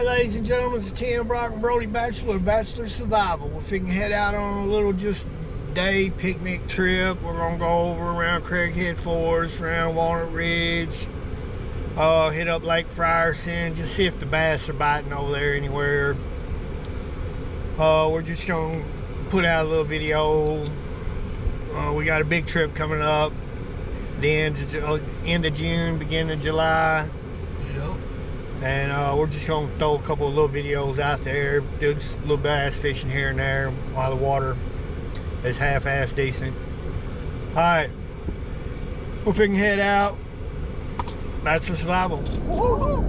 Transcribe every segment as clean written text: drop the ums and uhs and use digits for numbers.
Alright, ladies and gentlemen, it's Tim Brock and Brody Bachelor Survival. We're finna head out on a little just day picnic trip. We're gonna go over around Craighead Forest, around Walnut Ridge, hit up Lake Frierson, just see if the bass are biting over there anywhere. We're just gonna put out a little video. We got a big trip coming up, the end of June, beginning of July. Yep. And we're just gonna throw a couple of little videos out there, do just a little bass fishing here and there while the water is half-ass decent. Alright, we're finna head out. That's for survival. Woo-hoo.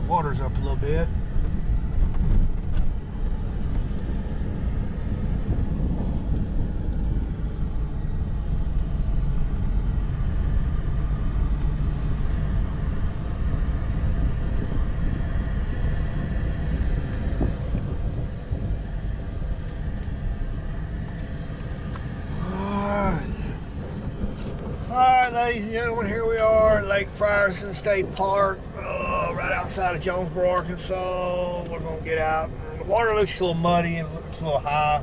Water's up a little bit. Alright, ladies and gentlemen, here we are at Lake Frierson State Park, right outside of Jonesboro, Arkansas. We're going to get out. The water looks a little muddy and looks a little high.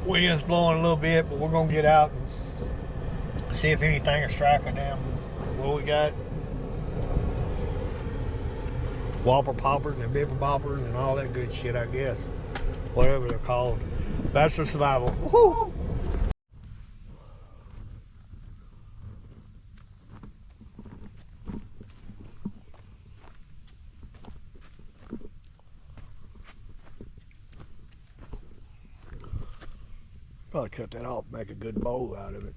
Wind's blowing a little bit, but we're going to get out and see if anything will strike a damn. What we got? Whopper poppers and bibber boppers and all that good shit, I guess. Whatever they're called. That's for survival. Woo-hoo! Probably cut that off, make a good bowl out of it.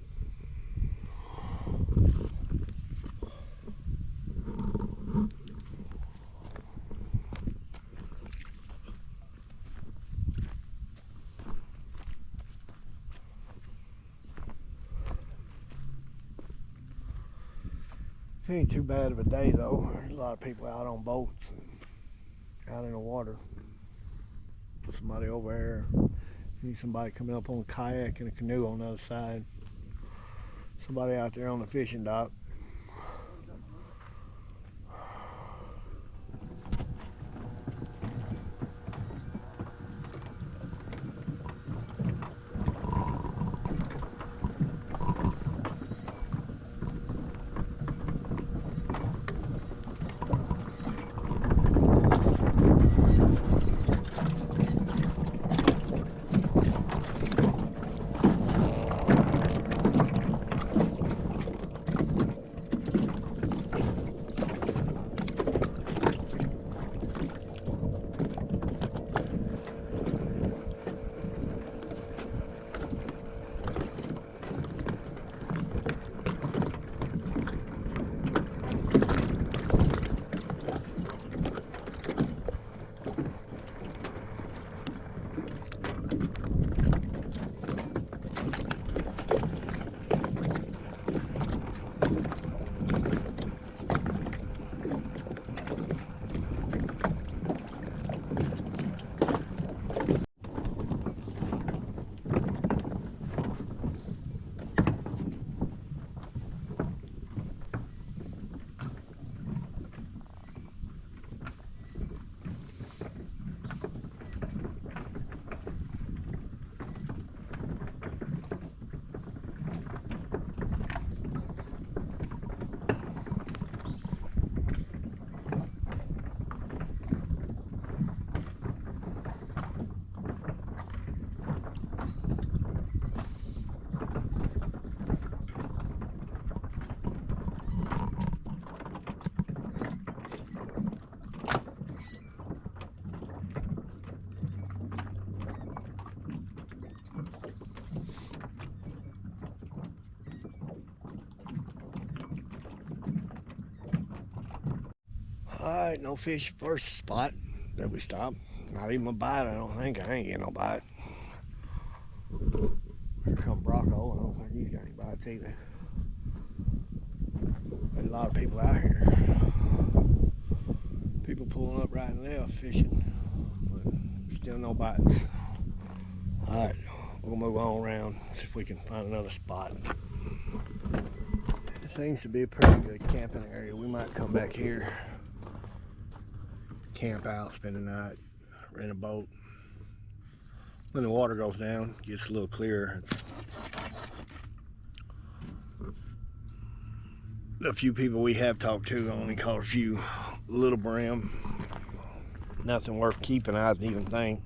It ain't too bad of a day though. There's a lot of people out on boats and out in the water. Somebody over there. Need somebody coming up on a kayak and a canoe on the other side. Somebody out there on the fishing dock. Alright, no fish first spot that we stopped. Not even a bite, I don't think. I ain't getting no bite. Here come Brocco. I don't think he's got any bites either. There's a lot of people out here. People pulling up right and left fishing, but still no bites. Alright, we'll move on around, see if we can find another spot. It seems to be a pretty good camping area. We might come back here, camp out, spend the night, rent a boat. When the water goes down, it gets a little clearer. The few people we have talked to only caught a few little brim. Nothing worth keeping, I even think.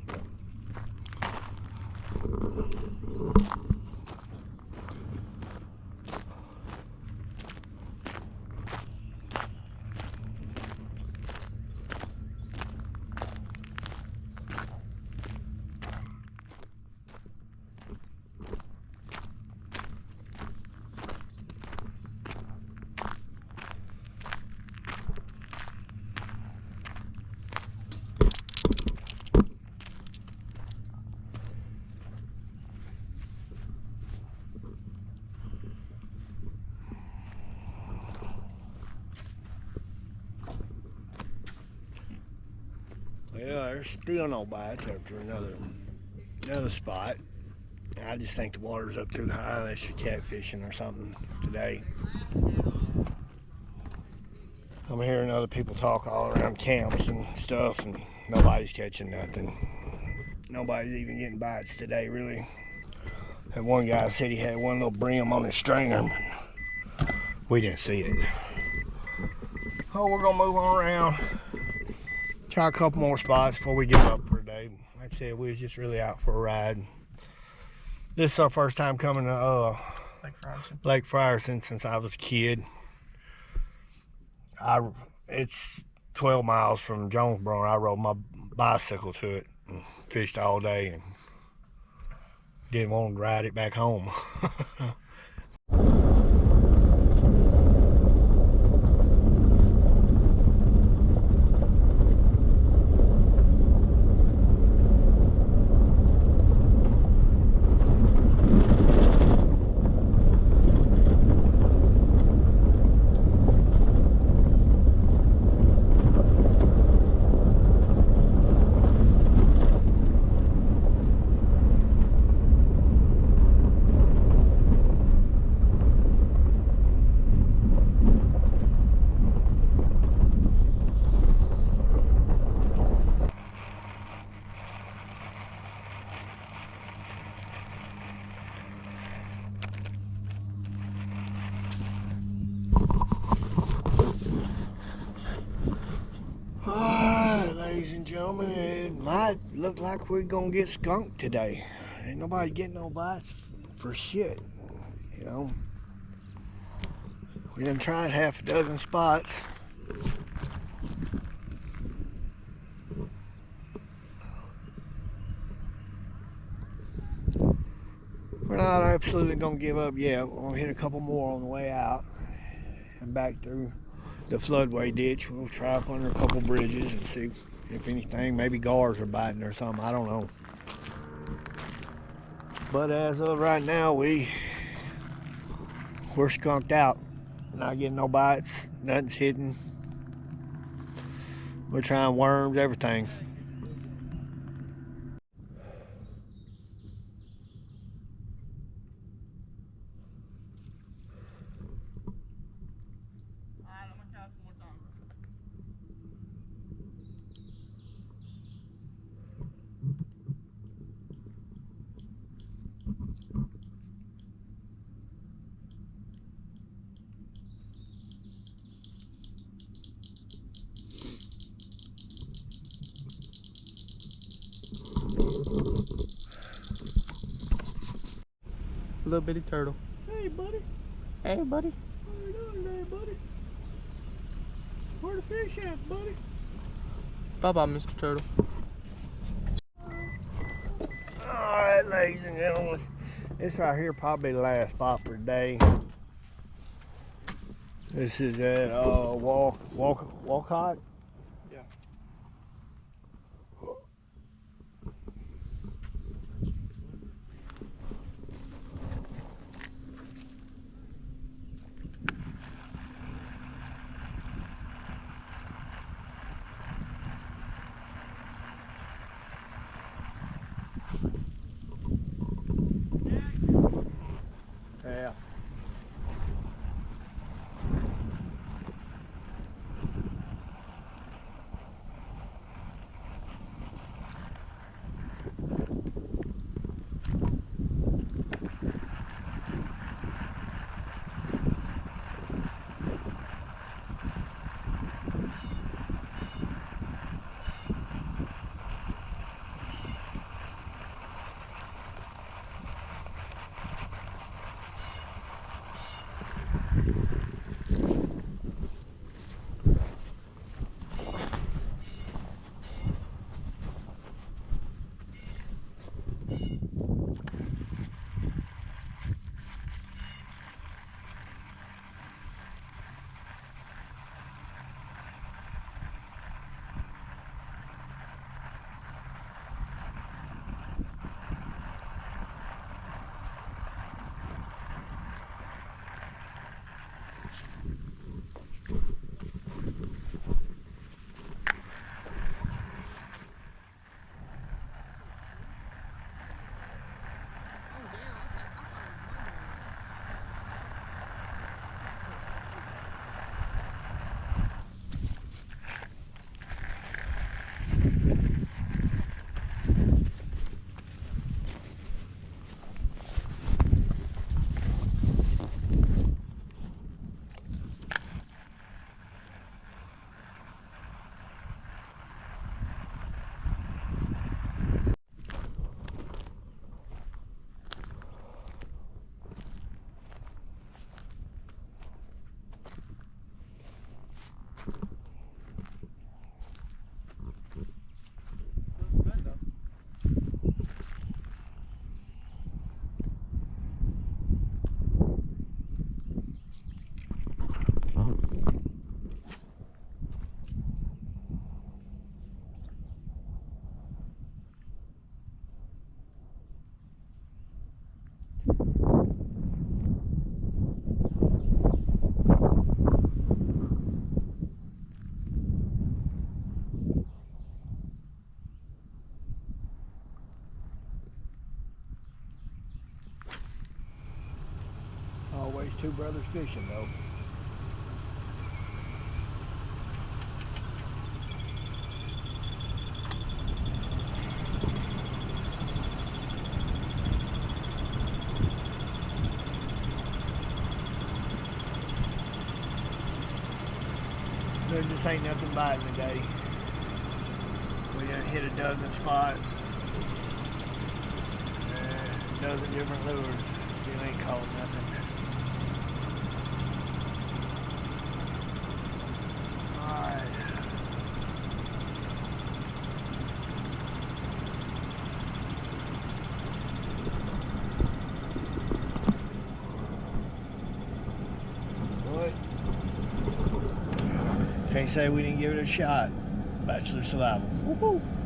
Well, there's still no bites after another spot. I just think the water's up too high unless you're catfishing or something today. I'm hearing other people talk all around camps and stuff, and nobody's catching nothing. Nobody's even getting bites today, really. That one guy said he had one little brim on his stringer, but we didn't see it. Oh, we're gonna move on around. Try a couple more spots before we give up for the day. Like I said, we was just really out for a ride. This is our first time coming to Lake Frierson since I was a kid. It's 12 miles from Jonesboro. I rode my bicycle to it and fished all day and didn't want to ride it back home. Ladies and gentlemen, it might look like we're gonna get skunked today. Ain't nobody getting no bites for shit, you know. We done tried half a dozen spots. We're not absolutely gonna give up yet. We're gonna hit a couple more on the way out and back through the floodway ditch. We'll try up under a couple bridges and see if anything, maybe gars are biting or something, I don't know. But as of right now, we're skunked out. Not getting no bites, nothing's hitting. We're trying worms, everything. Little bitty turtle. Hey, buddy. Hey, buddy. How you doing today, buddy? Where the fish at, buddy? Bye-bye, Mr. Turtle. Alright, ladies and gentlemen. This right here probably the last spot for the day. This is at Walcott. Yeah. Yeah. Always two brothers fishing though. There just ain't nothing biting today. We done hit a dozen spots. A dozen different lures. Still ain't caught nothing. Alright. What? Can't say we didn't give it a shot. Bachelor survival. Woohoo!